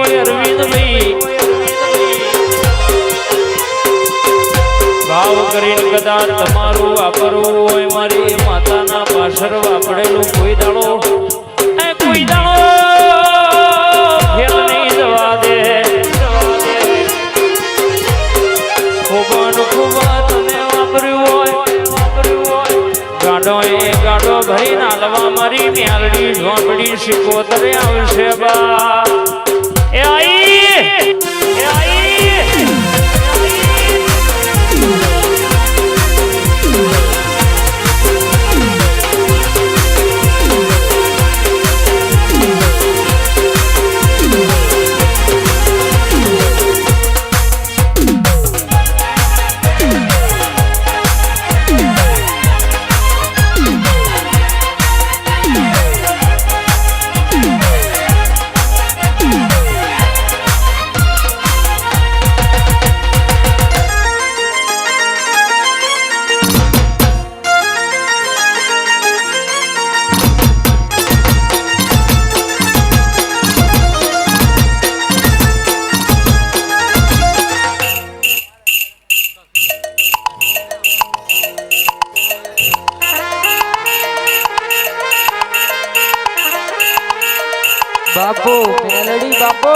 હોય અરવિંદભાઈ ભાવ કરીને કદાચ તમારું વાપરવું હોય મારી માતાના પાછળ વાપરેલું કોઈ દાડો કોઈ દાડો ફેલ નહીં જવા દે ખૂબ તમે વાપર્યું હોય ગાડો ભરી નાલવા મારી મ્યાલડી ઝોંપડી શિકોતરે આવશે બા એ આઈ બાપુ મેલડી બાપુ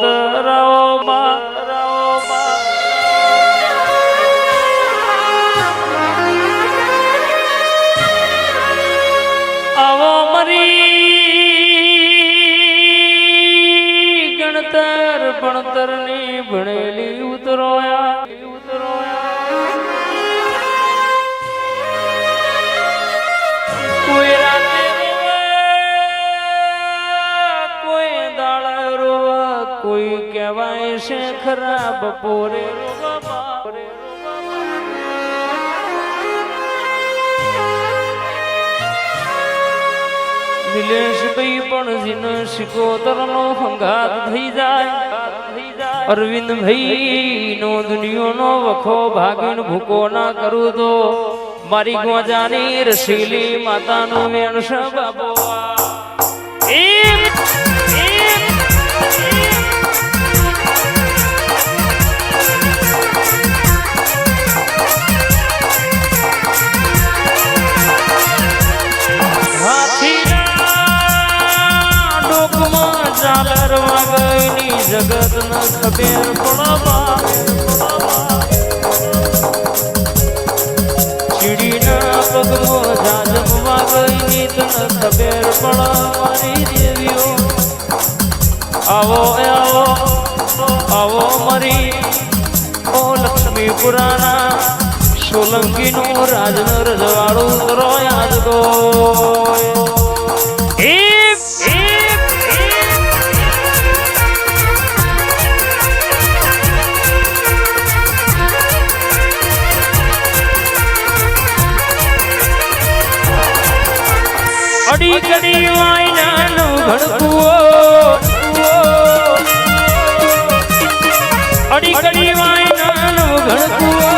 શિકોતરાઓમાં આવો મરી ગણતર ભણતર ની ભણેલી ઉતરોયા કોઈ રાતે કોઈ કહેવાય છે ખરાબ પોરે નિલેશભાઈ પણ જીનો શિકોતર નો હંગાત થઈ જાય અરવિંદભાઈ નો દુનિયાનો વખો ભાગીને ભૂકો ના કરું તો મારી ગોજાની રસીલી માતાનો વેણસ બાબો ન ખબર પડવા ચીડીના પગમાં જાજમવા ગઈ નીત ન ખબર પડા મારી દેવીઓ આવો આવો આવો મારી ઓ લક્ષ્મીપુરાના સોલંકીનું રાજન રજવાડું કરો યાદ ગો અડી કડી વાયનાનું ઘડકુઓ અડી કડી વાયનાનું ઘડકુઓ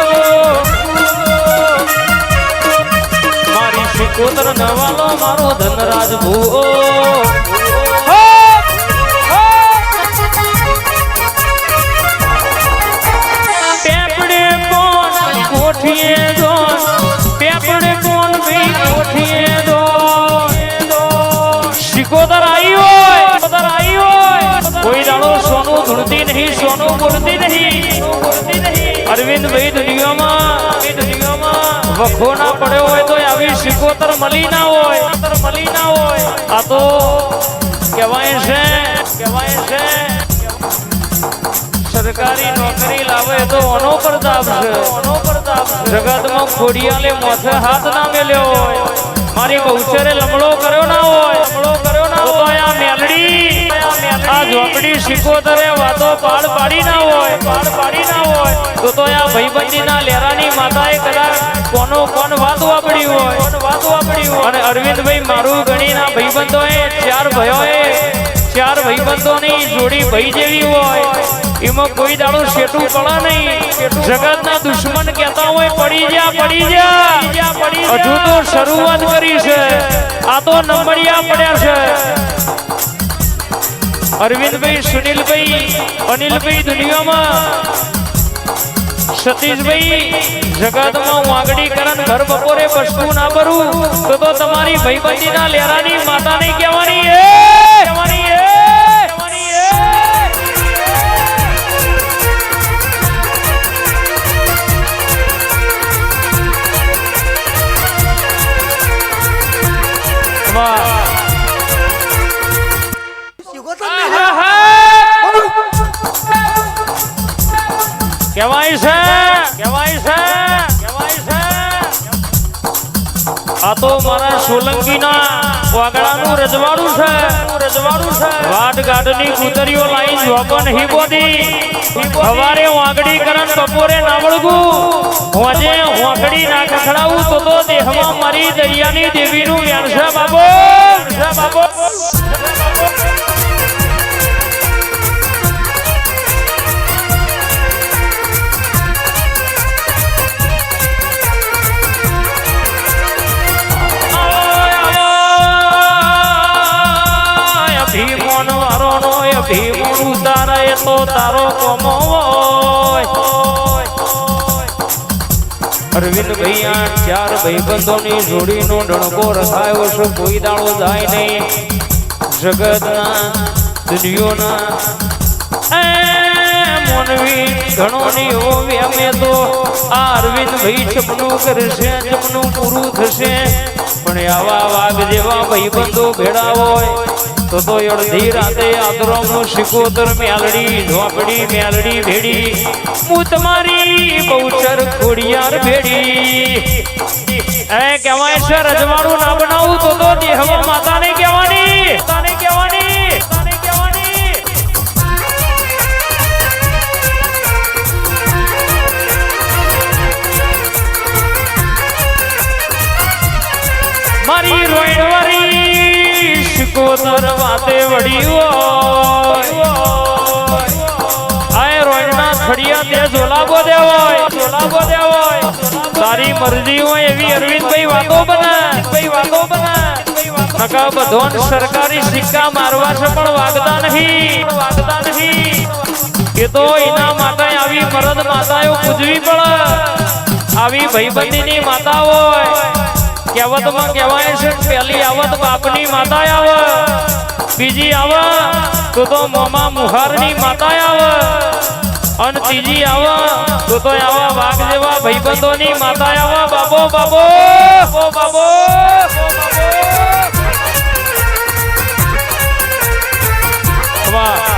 મારી શિકોતર નવાલો મારો ધનરાજ ભૂઓ પેપડે કોણ કોઠીએ દોન પેપડે કોણ ભઈ કોઠીએ શિકોતર આવી હોય કોઈ દાડો સોનું ધૂળતી નહીં સોનું બોલતી નહીં અરવિંદ ભાઈ દુનિયામાં વખો ના પડ્યો હોય તો આવી શિકોતર મળી ના હોય આ તો કહેવાય છે સરકારી નોકરી લાવે તો ઓનો પ્રતાપ છે જગતમાં ખોડિયાલે મોથે હાથ ના મેલ્યો હોય મારી બહુચરે લમડો કર્યો ના હોય તો આ મેલડી આ ઝોપડી શિકોતરે વાતો પાડ પાડી ના હોય તો આ ભાઈબંધી ના લેરાની માતાએ કદાચ કોનો કોણ વાત વાપડી હોય અને અરવિંદભાઈ મારું ગણી ના ભાઈબંધોએ ચાર ભાઈબંધોની જોડી ભાઈ જેવી હોય એમાં કોઈ દાડો શેઠું પડે નહીં જગતના દુશ્મન કહેતા હોય પડી જા હજુ તો શરૂઆત કરી છે આ તો નંબડિયા પડ્યા છે અરવિંદભાઈ સુનિલભાઈ અનિલભાઈ દુનિયામાં સતીશભાઈ જગતમાં વાગડી કરણ ઘર બપોરે બસતું ના ભરું તો તમારી ભાઈબંધી ના લેરાની માતાને કહેવાની કહેવાય છે આ તો મારા સોલંકીના વાગડાનું રજવાડું છે વાટ ગાઢની કૂતરીઓ લાઈન જોકો નહીં બોધી સવારે વાગડી કરણ બપોરે ના વળગું હોજે હોકડી ના ખખડાવું તો દેહમાં મારી દરિયાની દેવીનું વ્યાન છે બાબો ભીમો ઉતારે તો તારો કોમો અરવિંદ ભૈયા ચાર ભાઈબંધોની જોડીનો ડણકો રખાયો છે કોઈ દાડો જાય નહીં જગતના દુનિયોના મોનવી ઘણોની હોવી અમે તો આ અરવિંદ ભાઈ સપનું કરશે સપનું પૂરું થશે પણ આવા વાઘ જેવા ભાઈબંધો ભેડા હોય તો અડધી રાતે આદરોમનું શિકોતર મેલડી ઝોપડી મેલડી ભેડી હું તમારી બહુચર ખોડિયાર ભેડી કહેવાય છે રજવાડું ના બનાવું તો દેહમાં માતાને કહેવાની મારી રોઈણવારી શિકોતર વાતે વડી હોય આય રોઈણના ફળિયા તે ઝોલાબો દે હોય તારી મરજી હોય એવી અરવિંદભાઈ વાતો બના નકા બધોન સરકારી સિક્કા મારવા છે પણ વાગતા નહીં એ તો એના માટે આવી મરદ માતાઓ પૂજવી પડે આવી ભાઈબંધીની માતા હોય કહેવતમાં કહેવાય છે પહેલી આવત બાપની માતા આવે, બીજી આવે તો મોમા મુહારની માતા આવે, અને ત્રીજી આવે તો આવા વાઘ જેવા ભાઈબંધોની માતા આવે. બાબો બાબો બાબો વાહ